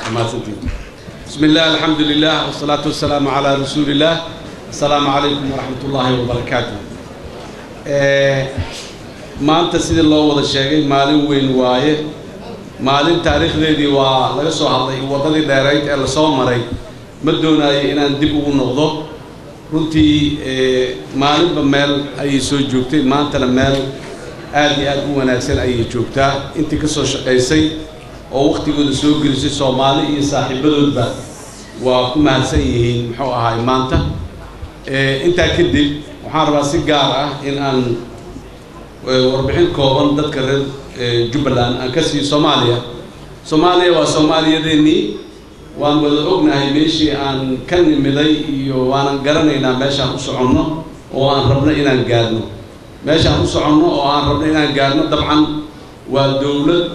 بسم الله الحمد لله والصلاة والسلام على رسول الله. السلام عليكم ورحمة الله وبركاته. ما أنت سيد الله وضع الشيء مالين وين وايه مالين تاريخ ذي ولا سو هذا وضع دايريت إلا صوم مري مدونا إن ندبوا النقطة runtii maalinba meel ay soo joogtay maanta meel aad iyo aad u wanaagsan ay joogtaa intii ka soo shaqeysay oo waqtigooda soo gelisay Soomaali iyo saaxiibadoodba waa ku mahadsan yihiin muxuu ahaay maanta inta kadib waxaan rabaa si gaar ah in aan warbixin kooban dadka reer Jubbaland aan ka sii Soomaaliya waa Soomaaliyadeennii waan wada ognahay meeshii aan ka nimiday iyo waan garanaynaa meeshaan u soconno oo aan rabno inaan gaarno meeshaan u soconno oo aan rabno inaan gaarno dabcan waa dawlad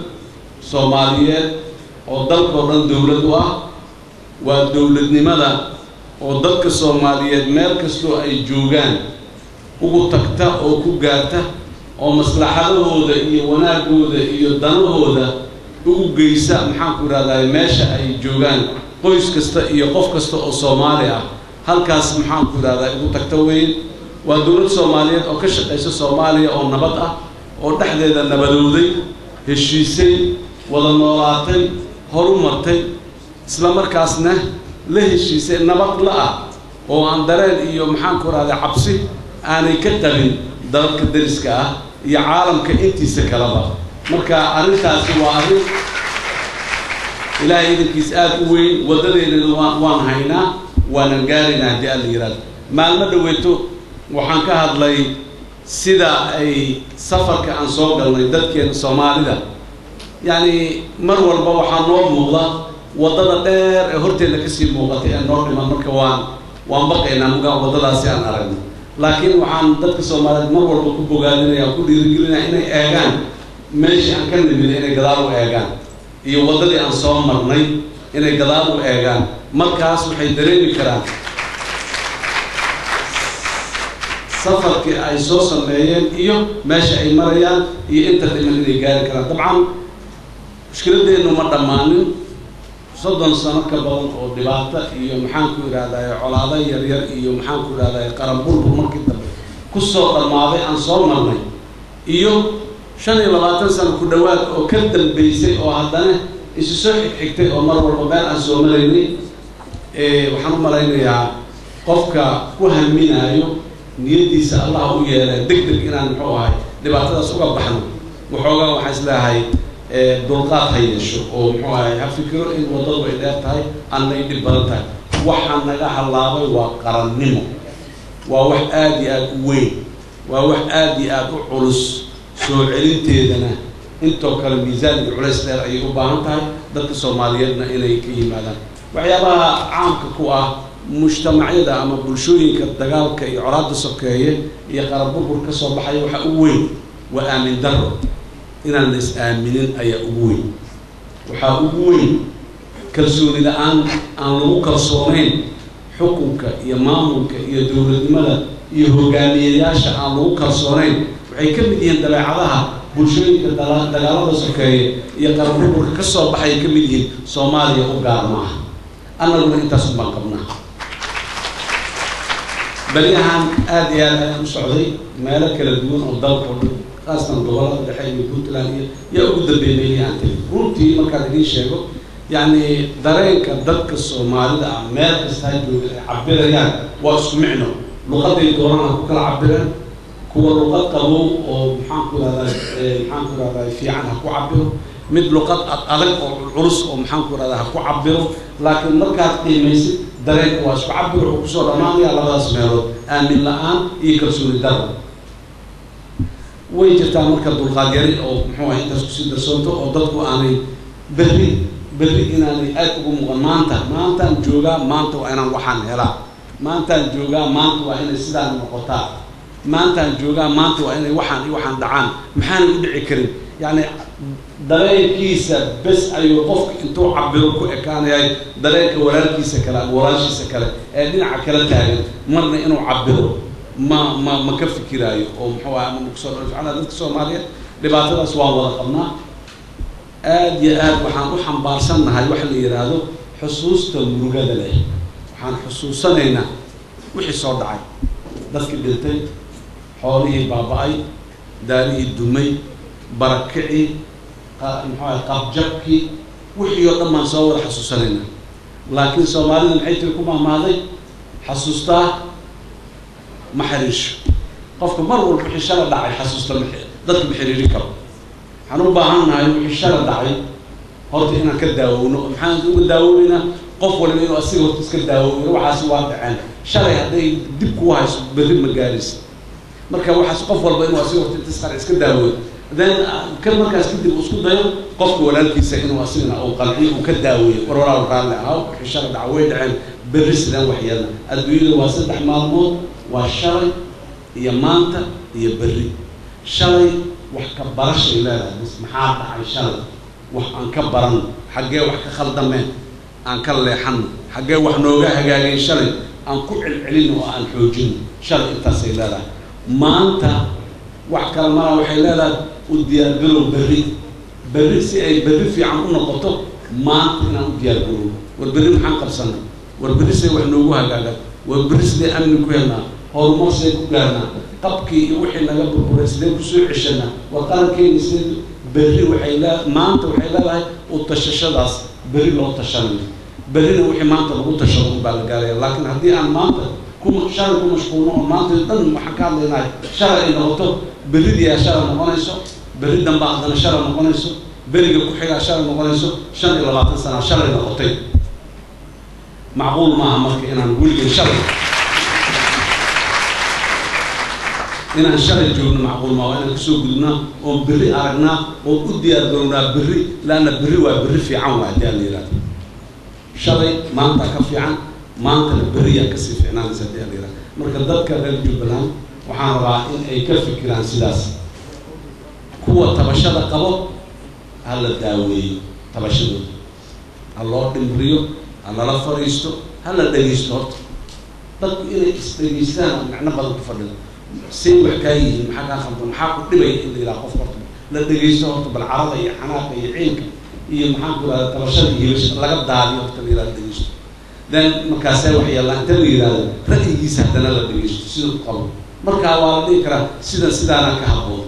Soomaaliyeed oo dalka oo dhan dawlad u ah waa dawladnimada oo dadka Soomaaliyeed meel kasto ay joogaan ugu tagta oo ku gaarta oo maslaxadooda iyo wanaagooda iyo danahooda ugu geysa maxaan ku raadayay meesha ay joogaan qoys kasta iyo qof kasta oo Soomaali ah halkaas maxaan ku raadayay ugu tagta weyn waa dawlad Soomaaliyeed oo ka shaqeysa Soomaaliya oo nabad ah oo dhaxdeeda nabadooday heshiisay wada noolaatay horumartay isla markaasna la heshiisay nabad la ah oo aan dareen iyo maxaan ku raadayay cabsi aanay ka qabin dalka dariska ah iyo caalamka intiisa kalaba marka arintaasi waa arin ilaahay idinkiis aad u weyn wadadeena waan haynaa waan gaarina hadii alla yiraahdo maalmo dhaweeto waxaan ka hadlay sida ay safarka aan soo galnay dadkeena Soomaalida yani mar walba waxaa noo muuqda wadada dheer ee horteena ka sii muuqatay ee noo dhiman marka waan baqaynaa muga wadadaasi aan aragno laakiin waxaan dadka Soomaaliyeed mar walba ku bogaadinayaa ku dhiirigelinayaa inay eegaan meeshii aan ka nimid inay gadaal u eegaan iyo wadadii aan soo marnay inay gadaal u eegaan markaas waxay dareemi karaan safarkii ay soo sameeyeen iyo meesha ay marayaan iyo inta dhiman inay gaari karaan dabcan mushkiladeenu ma dhamaanin 30 sano ka badan oo dhibaato iyo maxaan ku iraahdaa colaado yar yar iyo maxaan ku iraahdaa qaran burbur markii dambe ku soo dhamaaday aan soo marnay iyo 25 sano ku dhawaad oo ka dambeysay oo haddana isu soo xigtay oo mar walba meel aan soo maraynay waxaan u malaynayaa qofka ku haminayo niyadiisa Allah u yeelay degdeg inaan muxuu ahay dhibaatadaas uga baxno waxoogaa waxa islaahay dulqaad hayesho oo muxuu ahay ha fikiro in wadadu ay dheer tahay aan la idin badan tahay waxa naga halaabay waa qarannimo waa wax aad iyo aad u weyn waa wax aad iyo aad u culus soo celinteedana intoo kale miisaan iyo culays dheer ay u baahan tahay dadka Soomaaliyeedna inay ka yimaadaan waxyaabaha caamka ku ah mujtamacyada ama bulshooyinka dagaalka iyo colaadda sokeeye iyo qaran burbur ka soo baxay waxa ugu weyn waa aamin darro inaan la is aaminin ayaa ugu weyn waxa ugu weyn kalsooni la'aan aan lagu kalsoonayn xukunka iyo maamulka iyo dawladnimada iyo hogaamiyayaasha aan lagu kalsoonayn waxay ka mid yihiin dabeecadaha bulshooyinka dagaalada sokeeye iyo qaran burburka ka soo baxay ka mid yihiin Soomaaliya u gaar ma aha annaguna intaas uma qabnaa baliyahan aad iyo aad ayaan u socday meelo kala duwan oo dalka oo dhan qaasatan gobolada dhexe iyo Puntland iyo ugu dambeeyay aan tagay runtii marka la sheego yani dareenka dadka Soomaalida ah meel kasta jooga cabirayaan waa isku micno luqaday doonaan ku kala cabiraan kuwa luqad qabo oo maxaan ku raadayay fiican ha ku cabiro mid luqad adag oo culus oo maxaan ku raadayay ha ku cabiro laakiin markaad qiimaysid dareenka waa isku cabiro oo ku soo dhamaanaya labadaas meelood aamin la'aan iyo kalsooni darro way jirtaa marka dulqaad yari oo muxuu ahay intaas ku sii darsoonto oo dadku aanay berri inaanay aad ugu muuqan maantaan joogaa maanta waa inaan waxaan helaa maantaan joogaa maanta waa inay sidaan noqotaa maantaan joogaa maanta waa inay waxaan dhacaan maxaan u dhici karin yani dareenkiisa bas ayuu qofka intuu cabiro ku ekaanayay dareenka walaalkiisa kale walaashiisa kale ee dhinaca kala taagan marna inuu cabiro ma ka fikiraayo oo muxuu ahaa ma ku soo dhacay dadka Soomaaliyeed dhibaatadaas waa wada qabnaa aad iyo aad waxaan u xambaarsannahay waxa la yiraahdo xusuusta murugada leh waxaan xusuusanaynaa wixii soo dhacay dadkii dhintay xoolihii baaba'ay daarihii dumay barakicii qabjabkii wixii oo dhan baan soo wada xasuusanaynaa laakiin soomaalida maxay tiri ku maamaaday xasuustaa ma xiriirsho qofka mar walba wixii shala dhacay xasuusta dadka ma xiriiri karo waxaan u baahannahay wixii shala dhacay horta inaan ka daawowno maxaan uga daawoweynaa qof waliba inuu asiga horta iska daawooyo waxaasi waa dhaceen shalay hadday dib kuu hayso berri ma gaaraysa marka waxaas qof walba inuu asiga horta intasqar iska daawooyo then kan markaas kadib uu isku dayo qofka walaalkiisa inuu asigana uu qanciyo uu ka daaweeyo war walaal raalli ahaa wixii shalay dhacay way dhaceen berri sidaan waxyeelna adduunyada waa 3 maalmood waa shalay iyo maanta iyo berri shalay wax ka barashay leedahay bas maxaa dhacay shalay wax aan ka baran xaggee wax ka khaldameen aan ka leexan xaggee wax nooga hagaagay shalay aan ku celcelin oo aan xoojin shalay intaasay leedahay maanta wax kale ma waxay leedahay u diyaar garow berri si ay berri fiican u noqoto maanta inaan u diyaar garow war berri maxaan qabsanay war berri say wax noogu hagaagaan war berri sidee amni ku helnaa horumar sidee ku gaarnaa qabkii iyo wixii naga burburay sidee ku soo ceshanaa war qarankeeni sidee berri maanta waxay leedahay u tashashadaas berri loo tashanayo berrina wixii maanta lagu tashado baa la gaaraya laakiin haddii aan maanta shalay ku mashquulno oo maanta dhan waxaan ka hadlaynahay shalay ay noqoto berridii aa shalay noqonayso berri damba haddana shalay noqonayso beriga ku xigaa shalay noqonayso 25 sano shalay noqotay macquul maaha marka inaan weligeed shalay inaan shalay joogno macquul maaha inaan kasoo gudubnaa oon berri aragnaa oon u diyaar garownaa berri laanna berri waa berri fiican waa haddii aan la yidhahdo shalay maanta ka fiican maantana berriyaa kasii fiicnaanaysa haddii aan la yidhahdo marka dadka reer Jubbaland waxaan rabaa in ay ka fikiraan sidaas kuwa tabashada qabo ha la daaweeyo tabashadooda ha loo dhimriyo ha lala fariisto ha la dhegaysto horta dadku inay isdhegaystaan macno badan ku fadhida say wax kaa yihiin maxaa kaa khaldan maxaa ku dhibaya in la yidhaha qofka horta la dhegaysto horta bal carada iyo xanaaqa iyo ciilka iyo maxaan ku yidhahda tabashada iyo laga daadiyo horta la yidhahda dhegaysto then markaasee wax yeelaa inta la yidhahdo ra'yigiisa haddana la dhegaysto siduu qabo markaa waa la dhihi karaa sidaana ka habboon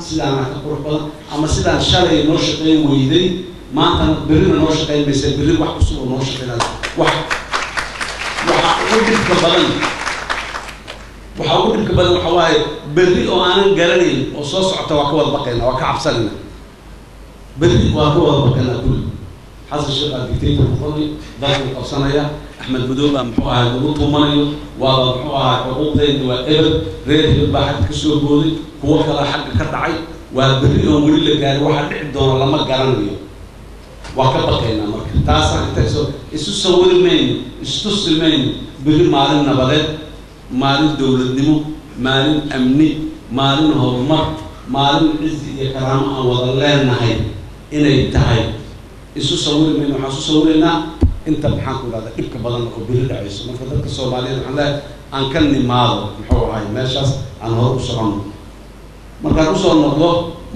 sidaana ka qurux badan ama sidaan shalay noo shaqayn weyday maantana berrina noo shaqayn maysa berri wax cusub oo noo shaqaynaa waxa ugu dhibka badan waxa waaye berri oo aanan garanayn oo soo socota waa ka wada baqayna waa ka cabsanayna berri waa ka wada baqayna kulli xasan sheekh dictator noqonay dalku qabsanaya axmed madoobe muxuu ahaa lagu tuumanayo waa muxuu ahaa xuquuqdeena waa eber reer hebel baa xagga ka soo booday kuwa kale xagga ka dhacay waa berri oo weli la gaaray waxa dhici doona lama garanayo waa ka baqaynaa marka taasaan intaasoo isu sawiri mayno istusi mayno berri maalin nabadeed maalin dowladnimo maalin amni maalin horumar maalin cizi iyo karaamo aan wada leenahay inay tahay isu sawiri mayno waxaan isu sawiraynaa inta maxaan ku idhahda dhibka badan oo berri dhacayso marka dadka Soomaaliyeed waxaan leeyahay aan ka nimaado muxuu ahay meeshaas aan hor u soconno markaan usoo noqdo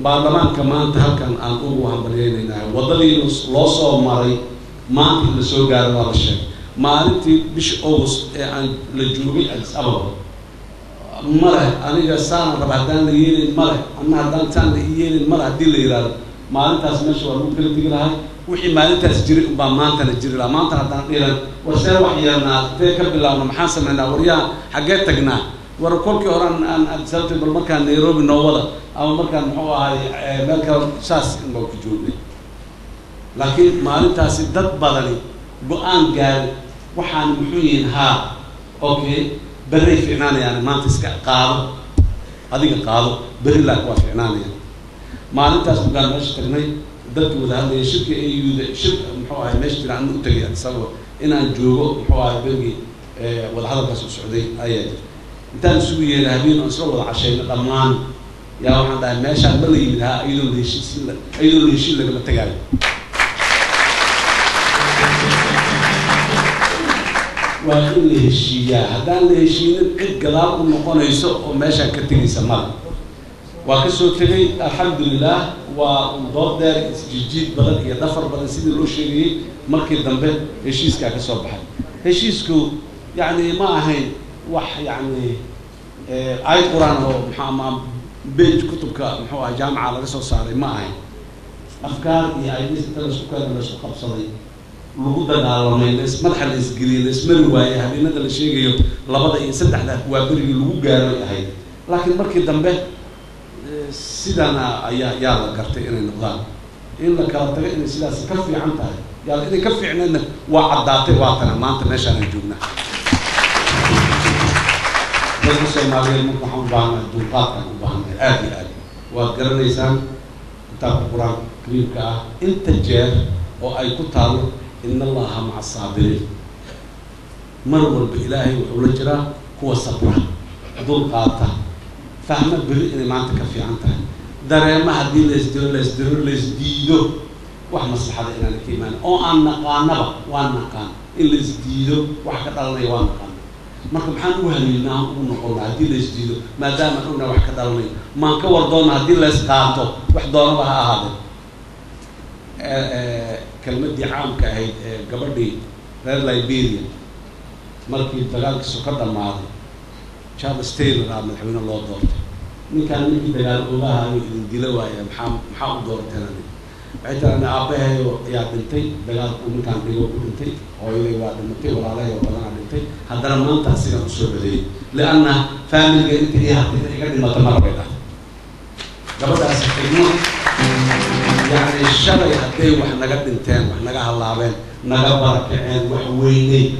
baarlamaanka maanta halkan aan ugu hambalyeynaynahay waddadii loo soo maray maanta in la soo gaaro waa la sheegay maalintii bishii August ee aan la joogay Addis Ababa male aniga saan raba haddaan la yeelin male anna haddaan saan la yeelin male haddii la yidhaahdo maalintaas meesha waa lagu kala digi lahay wixii maalintaas jiray unbaa maantana jiri lahaa maantana haddaan dhiran war see wax yeelnaa intee ka bilaabna maxaan samaynaa waryaa xaggee tagnaa war kolkii hore aan sababtay bal markaan Nairobi noo wada ama markaan muxuu ahay meel kale saas in baa ku joognay laakiin maalintaasi dad badani go-aan gaaray waxaan muxuu yihiin haa okay berri fiicnaanayaan maanta iska qaado adiga qaado berri laa waa fiicnaanayaan maalintaas bugaan meesha tagnay dadku wada hadlaya shirka AU shirka muxuu ahay meesha jiraan u tagay sabab inaan joogo muxuu ahay bergi wada hadalkaas u socday ayaa intaan isugu yeeray habeen oo isla wada cashayna dhammaan yaa waxaan dhahay meeshaan ma la yimid haa iyadoo la heshiis lagama tagaayo waa in la heshiiyaa haddaan la heshiinin cid gadaal u noqonayso oo meeshaan ka tegaysa male وكسو تجي الحمد لله وضاد دار جديد بدل يدفر بدل سيد الأشياء مركي الدنبه هشيس كسو بحال هشيسكو يعني ما هي وح يعني آية قرآن هو محمد بيج كتب محوا جامعة على قصة صار ما هي أفكار يعني تلصق كذا تلصق قبصلي الوجود على الناس مدح الإسقيل اسم رواية هذه نقل الشيء لبضع يسدح له وابري الوجود هاي لكن مركي الدنبه سيدنا يا قرتي إن النظام إن كانت إن سيدا كفي عنها يا إن كفي عنا وعداتي واتنا ما أنت ماشي أنا جونا بس ما بين محمد بعنا دولقات بعنا آدي وقرن إنسان كتاب القرآن كريم كا أنت جار أو أي كتاب إن الله مع الصابرين مرور بإلهي وحول هو الصبر دولقاته فهمت بري إن ما أنت كفي عنها دري ما هدي لسديدو واحد مصلحة إلى الكيمان أو أن نقانبا وأن نقان إلا لسديدو واحد الله يوان نقان مركب حن وهلينا ونقول هدي لسديدو ما دام أننا واحد الله ما كور دون هدي لسقاطه واحد دون بها هذا كلمة دي عام كهي قبل دي غير ليبيريا مركب تقال سكر الماضي تشارلز تايلور عبد الحميد الله دورته من كان من دجال أولها الجلوة يا محمد دورته أنا بعد أنا أبيه يا بنتي دجال من كان بيجوا بنتي أو يلي واحد بنتي ولا عليه ولا أنا بنتي هذا ما تحصل أسرة بدي لأن فاميلي جت هي هتيجي ما تمر بينها قبل أسبوعين يعني الشرع يحكي وإحنا قد بنتين وإحنا قاعد هاللاعبين نجبر كعين وحويني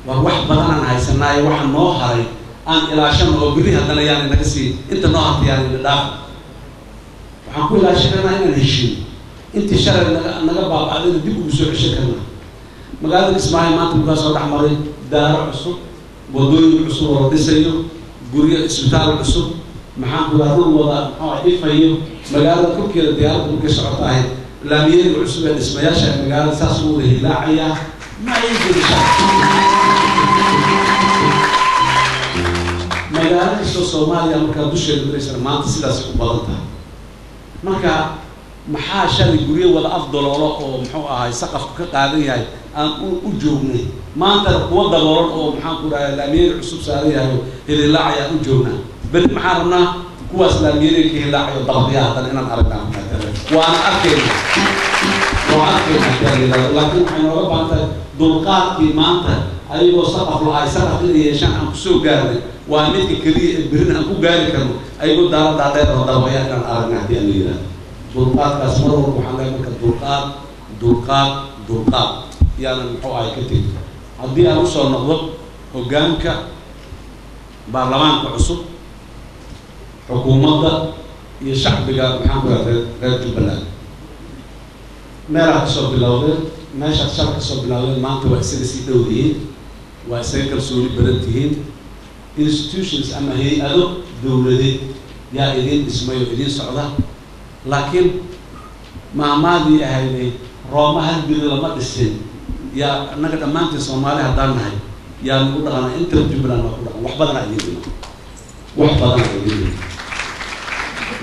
وواحد بدنا هاي واحد نوهري أن إلى شان أوبري هذا يعني نقصي أنت نوعت يعني للآخر وحنقول لا شك أنا هنا نهشين أنت شر نجبر بعدين ديكوا بسوق شكلنا مقادر اسمعي ما تبغى صوت حمري دار عصور ودوي عصور ودسيو قرية اسبتال عصور محاكم هذول وضع إيه فيو مقادر كل كده ديار كل شعطاه لم يجد عصور الاسم ياشع مقادر ساسوه لا عيا ما يجد شيء مقالة الصومالية مركا دوشة المدرسة ما تسيلها سكوبالتها مركا محاشا لقرية ولا أفضل ولا أو محوها هاي سقف كقاعدين هاي أن أجوبني ما أنت قوة ولا أو محاكورة الأمير عصوب سارية اللي لا عيا أجوبنا بل محارنا قوة الأمير كي لا عيا ضغطيها هذا أنا أردنا وأنا أكيد لكن إحنا ربع أنت دلقات كي ما أنت أيوة سقف لا سقف اللي يشان عن كسوق قاعد وأمير كريه برين أنكو قاعد كانوا أيوة دار دار ضويا كان أردنا هذه أميرة دلقات كسمر ومحمد مركب دلقات يعني محوها كتير هدي أوصل نقطة وجامك برلمان كعصب حكومة يشعب بقى محمد رجل البلاد ما راح تصب بالأول ما شاء شرك تصب بالأول ما أنت وأساسي دوليين وأساسي كرسولي بلديين institutions أما هي أدو دولتي يا إدين اسمه إدين سعودة لكن مع ماضي أهلي روما هالبيل لما تسين يا نقد أمانة الصومالي هدارنا هاي يا نقول أنا أنت رجبنا نقول وحبنا عيدين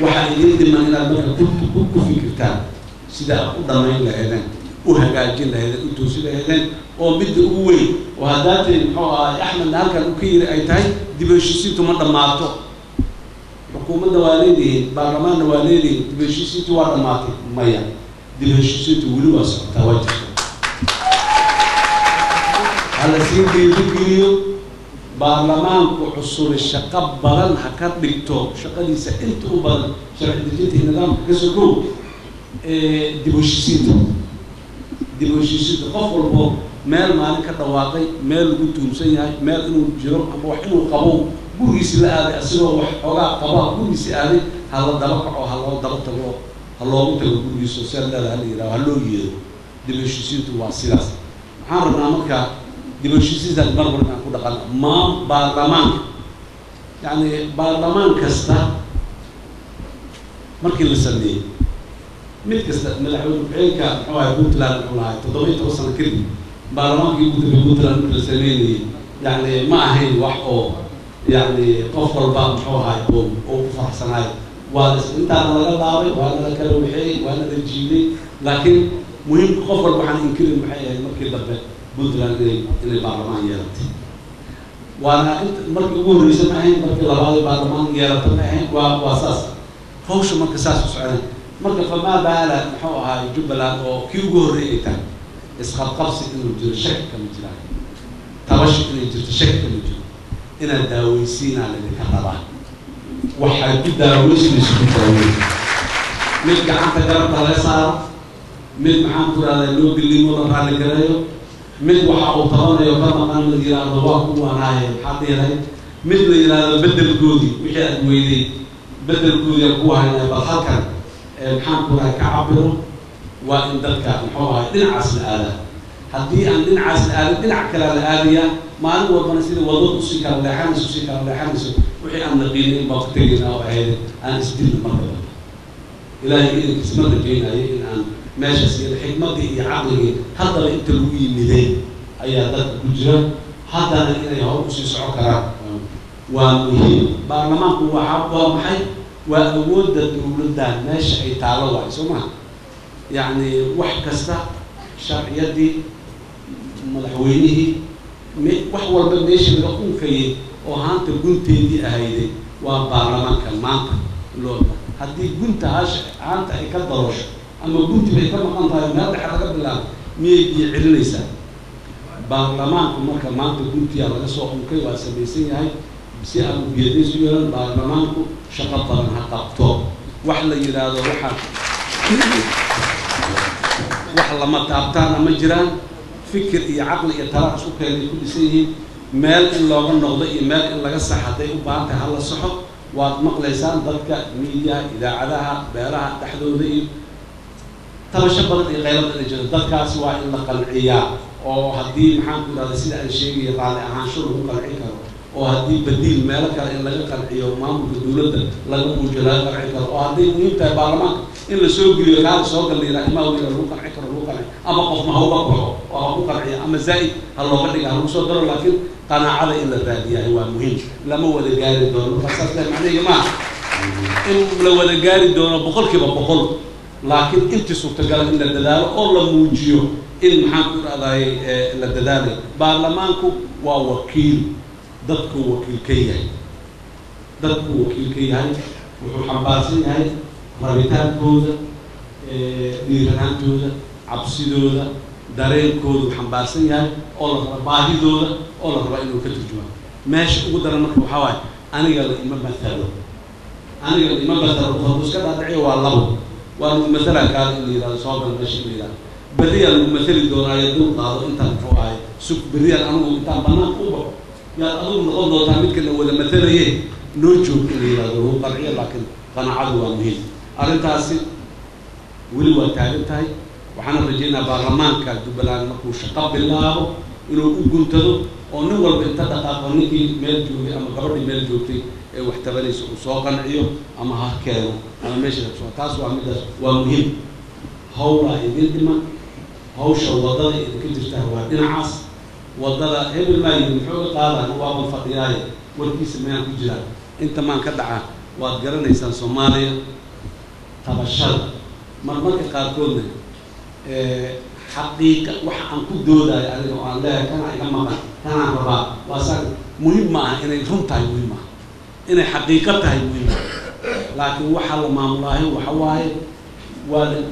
وحيدين من هنا كنت في كتاب سيدا أقدر ما يلا هذين وهجاجين لهذين أنتوا سيدا هذين وبد قوي وهذات أحمد نهار كان أكير أيتاي دبشيسيتو من دماتو حكومة دواليدي برلمان دواليدي دبشيسيتو ودماتي مايا دبشيسيتو ولوا توجه على سيدي الفكريو برلمان كحصول الشقة بلن حكات دكتو شقة دي سألت بلن شرع دجيت النظام كسرو دبشيسيتو قفل بو مال مالك الرواقي مال قلت مسيح مال إنه جرب أبو حلو قبو بوريس لا هذا أسلوه وحلا قبا بوريس هذا هلا دبق أو هلا دبق تبو هلا قلت بوريس وسال لا هلا هلا يجي دبشيسيتو واسيلاس حارنا مكة دبشيسيتو المربر كان كذا قال ما برلمان يعني برلمان كستا مركي لسنين ميت كستا من الحوار بعينك حوار يقول لا والله تضمين توصل كذي برلمان يقول لا لسنين يعني ما هي وحقه يعني قفل الباب حوها يقوم أو فرح سناي وأنت أنا لا ضاري وأنا لا كلام حي وأنا لا جيلي لكن مهم قفل بحنا إنكر المحيي المركب بدل بندلان إلى البرلمان يرتي وأنا أنت مركب أقول رئيس معين مركب لبعض البرلمان يرتي معين وأساس فوش مركب أساس سعودي مركب فما باله محوها جبلة أو كيوغو رئيتا إسقاط قبص إنه يجري شك كم يجري ترشح إنه يجري شك كم يجري إن الداويسين على الكهرباء وحد الداويس نسبة داويس ملك عن تجربة على صار ملك محمد على اللوج اللي مر على الجرايو ملك وحاول طبعا يقام عن الجيران رواق وعناية حاضر مثل إلى بدل جودي وحيد ويدي بدل جودي أبوها هنا بالحكم محمد على كعبره وإن ذلك محوها دنعس الآلة هدي أن دنعس الآلة دنع كلا الآلية ما هو بنسير وضوء سكر ولا حامس سكر ولا حامس وحي أن نقيل بقتلنا أو عيد أن استيل المرة إلهي إنك سمعت بينا إن أن ماشي سير الحكمة دي عقلي حتى أنت لوي ملين أي هذا الجرا حتى أنا إلى هو سيسعى كلام ومهم برلمان هو حب ومحي وأود الولدان ماشي أي تعالوا عايزوما يعني واحد كسته شرعية دي ملحوينه وحول بالماشي بيقوم كي وهانت قنتي دي أهيدي وبرلمان كمانتا لون هدي قنت هاش هانت كدروش أما قنت بيكون مقنطة ما تحرك بالله ميجي علنيسا برلمان كمانتا قنت يا رجال سوق كي واسبيسين هاي بس أبو بيدين سيران برلمان شقط طبعا حتى طوب وحلا يراد وحلا ما تعبتنا مجران فكر إيه عقل إيه ترى شو كان كل شيء مال إلا غنى ضيق مال إلا قصة حتى يبقى أنت هلا الصحب ومقليسان ضدك ميديا إذا عداها بيرها تحدو ضيق ترى شبرت غير الرجال ضدك سواء إلا قلعية أو هدي محمد هذا سيد الشيء يطالع عن شرب قلعيك أو هدي بديل مالك إلا قلعية وما بدولة لا موجودة قلعيك أو هدي مهم تبارمان إلا سوق يقال سوق اللي رحمه ولا روق العكر روق العكر أما قف ما هو بقى أو روق العكر أما زائد الله بدك على مصدر لكن قناعة إلا ذاتية هو مهم لما هو الجاري دون خاصة معناه يا جماعة إن لو الجاري دون بقول كيف بقول لكن أنت سوق تقال إن الدلال الله موجيه إن محمد هذا الدلال برلمانكم ووكيل ضدك وكيل كيه ضدك وكيل كيه وحباسين هاي rabitaankooda dhiiranaantooda cabsidooda dareenkooda uu xambaarsan yahay oo la raba baahidooda oo la raba inuu ka turjumo meesha ugu daran marka waxa waaye aniga la ima matalo wuxuu iska dhaadhiciyo waa labo waa lagu matalan kaada in la yidhahdo soo gal meesha in la yidhahdo beriyaa lagu matali doonaayo dul qaado intaan muxuu ahay sug beriyaan anigu intaan bannaan u baxo yaad adigu noqon doontaa midka la wada matalaye noo joog in la yidhahdo lagu qanciyo laakiin qanaacadu waa muhiim arrintaasi weli waa taagan tahay waxaana rajaynayaa baarlamaanka jubbaland markuu shaqo bilaabo inuu u guntado oo nin walba inta dhaqaaqo ninkii meel joogay ama gabadhii meel joogtay ee wax tabanaysa uu soo qanciyo ama ha keeno ama meesha soo taas waa midaas waa muhiim hawla idin dhiman hawsha wadada idinka jirta waa dhinacaas wadada hebel ma yidhi muxuu qaadan waa fadhiyaay warkiisa meel ku jira inta maan ka dhaca waad garanaysaan Soomaaliya tabashada marmarka qaarkoodna xaqiiqa waxa aan ku doodayo adiga oo aan leeyahay kana iga maqan kana rabaa waa sax muhiim ma aha inay run tahay muhiim ah inay xaqiiqo tahay muhiim laakiin waxa la maamulaayo waxa waaye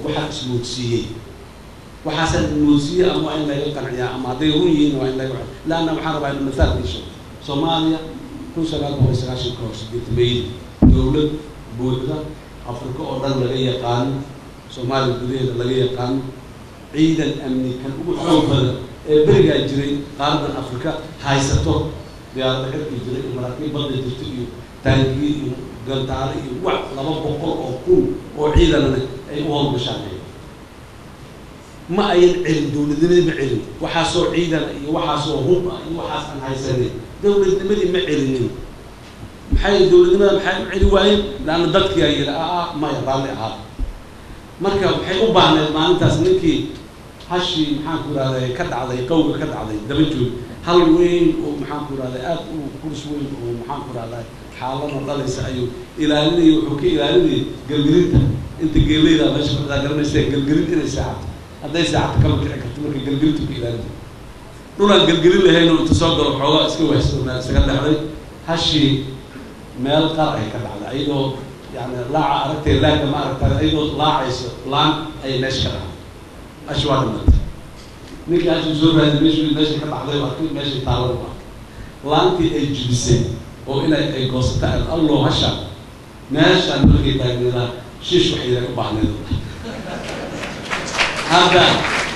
waxa ismoodsiiyey waxaasan ismoodsiiyey ama in laga qanciyaa ama hadday run yihiin waa in laga laana waxaan rabaa in masaal isho Soomaaliya kun sagaal boqol sagaashan ka hor sideed dowlad buuxda Afrika oo dhan laga yaqaan Soomaaliya gudaheeda laga yaqaan ciidan amni kan ugu xoog badan ee beriga jiray qaarada Afrika haysato diyaarada xirki jiray maraakiib badda jirta iyo taangi iyo gantaale iyo wax 200 oo kun oo ciidan ay u howlgashaan ma ay cilm dowladnimada ma cilm waxa soo ciidan iyo waxa soo hub iyo waxa aan haysanay dowladnimada ma cilmin maxay dowladnimada maxay cili waayeen laana dadkii ay ma yaqaan ahaa marka waxay u baahneen maalintaas ninkii هالشي محن كل هذا كد على يقوي كد على دبجو هل وين ومحن كل هذا أب وكل شوي ومحن كل هذا حالنا الله يسعيه إلى اللي وحكي إلى اللي قلقلتها أنت قليلة مش هذا قرن يصير قلقلت إلى ساعة هذا ساعة كم كتمك قلقلتك إلى اللي نقول القلقلين اللي هنا تصدر بحوالي اسكوا يحسبنا سكت عليه هالشي مال قرعي كد على أيده يعني لا عرفت لا كما عرفت أيده لا عيسى لان أي نشكره أشوار المنت نيجي أشوف زور هذا ماشي ماشي كده عليه وأكيد ماشي طالب لان في الجلسة وإلى القصة الله هشام ماشي أنا بقول كده إن شيش وحيد وبعنا هذا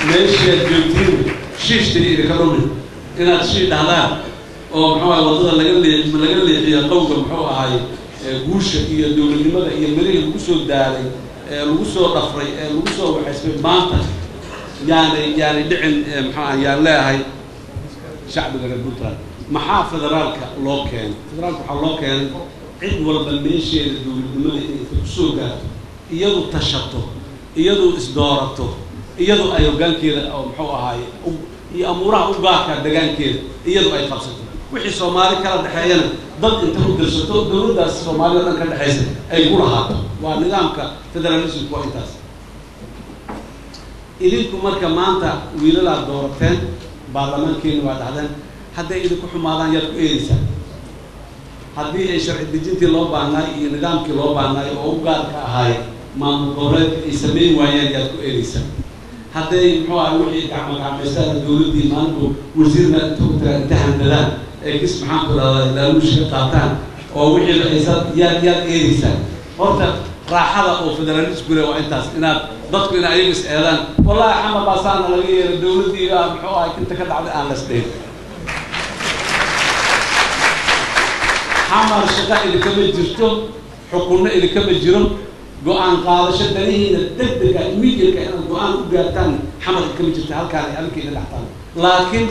ماشي الجلتين شيش تري كلامي إن الشيء ده أو محور وضد اللي هي قوة محور هاي جوش هي الدولة لماذا هي الملك الجوش الداري الجوش الرفري الجوش وحسب مانتا يعني دعن محور يعني لا هاي شعب الجبوتان محافظ رالك لوكان فدرالك حلوكان عد ولا بالميشي الدولة لماذا السوق يدو تشطه يدو إصدارته يدو أيوغان كذا أو محور هاي أمورها أوجاك دجان كذا يدو أي خمسة وحي الصومالي كان دحيانا ضد أنت درسته دولة الصومالي لأن كان دحيسه أي قولها ونظامك فدراليزم كوينتاس إذنكم مركب ما أنت ويلا الدورتين برلمان كين وعد هذا حتى إذا كحمادان يركو إنسان هذه شرع الدجنتي لو باناي نظامك لو باناي أوجاك هاي ما مقرر يسمين ويان يركو إنسان حتى محور وحي كعم يستاهل الدولة دي مانكو وزيرنا انتهى الآن كيس محمد لا مشكلة قاطعان أو وحي الإنسان يا إنسان هذا راحة أو فدراليس كله وإنتاس إن ضدك إن أيام إعلان والله يا حمد باسان لقي الدولة دي محور كنت كده على الآن لسدين حمد الشقاء اللي كم جرتم حكومة اللي كم جرم قوان قال شدنيه الدقدقة ميجي كأنه قوان وقالتان حمد كم جرت هالكان هالكي اللي حطان لكن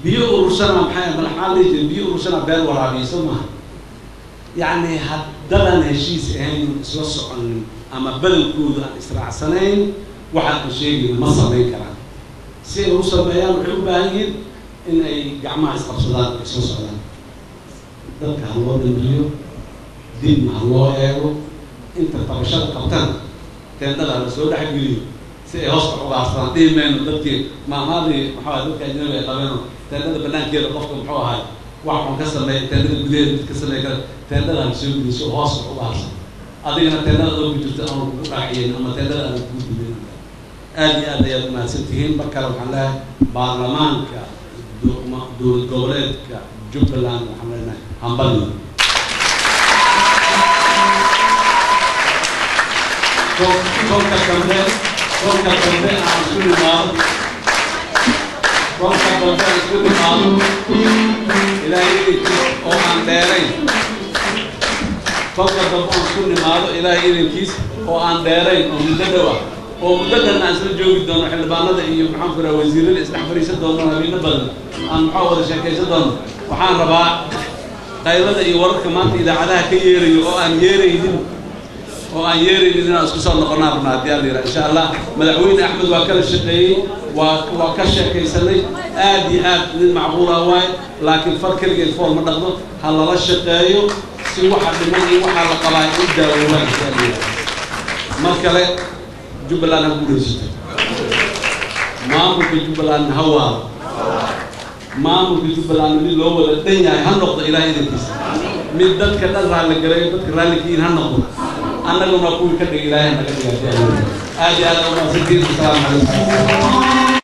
بيو رسنا محيا من حالي بيو رسنا بير ولا بيسمها يعني هدلنا هالشيء إن سوسع أما بدل كود إسراع سنين واحد شيء ما صار كلام سير رسنا بيان وحب باين إن أي جماعة إسقاط سوسع ذلك هو الدنيا دين الله يعو أنت تبشر قطن تندل على سود حقيقي سيهصق وعصران دين من ذلك ما هذه محاولة كأجنبي قبله تندل بنان كير قفكم محوا هاي واحد كسر لي تندل بديل كسر لي كذا تندل على سود بيسوق هصق وعصران أدينا تندل أدوم بيجت أمر راحين أما تندل أنا بقول بدين أدي يا ما ستين بكرم على برلمان دول الدولات كجبلان وحملنا همبلنا كونك كمبل عن كل مال كونك كمبل عن كل مال إلى أو عن دارين كونك كمبل عن كل مال إلى كيس أو عن دارين أو مددوا أو مدد الناس اللي جو بدون حل بانا ده محافظ وزير الإصلاح فريسة دون نبينا بدل عن محاولة شكاية دون وحان رباع قيلة يورد كمان إذا علىها كيري أو أن يريدين وأن يريد أن أسكسر لقناة بنادي إن شاء الله مدحوين أحمد وكل الشقي وكشة كيسلي آدي للمعبورة واي لكن فرق الفور من نقطة هلا الشقي سوى حد مني وحال قبائل الدولة واي مركلة جبلان بوليس ما ممكن جبلان هوا ما ممكن جبلان اللي لو ولا الدنيا هالنقطة إلى هذه القصة من ذلك كذا رالك قريب رالك إن هالنقطة أنا لو نقول كذا إلهي ما كذا. هذه أنا ما سديد السلام عليكم.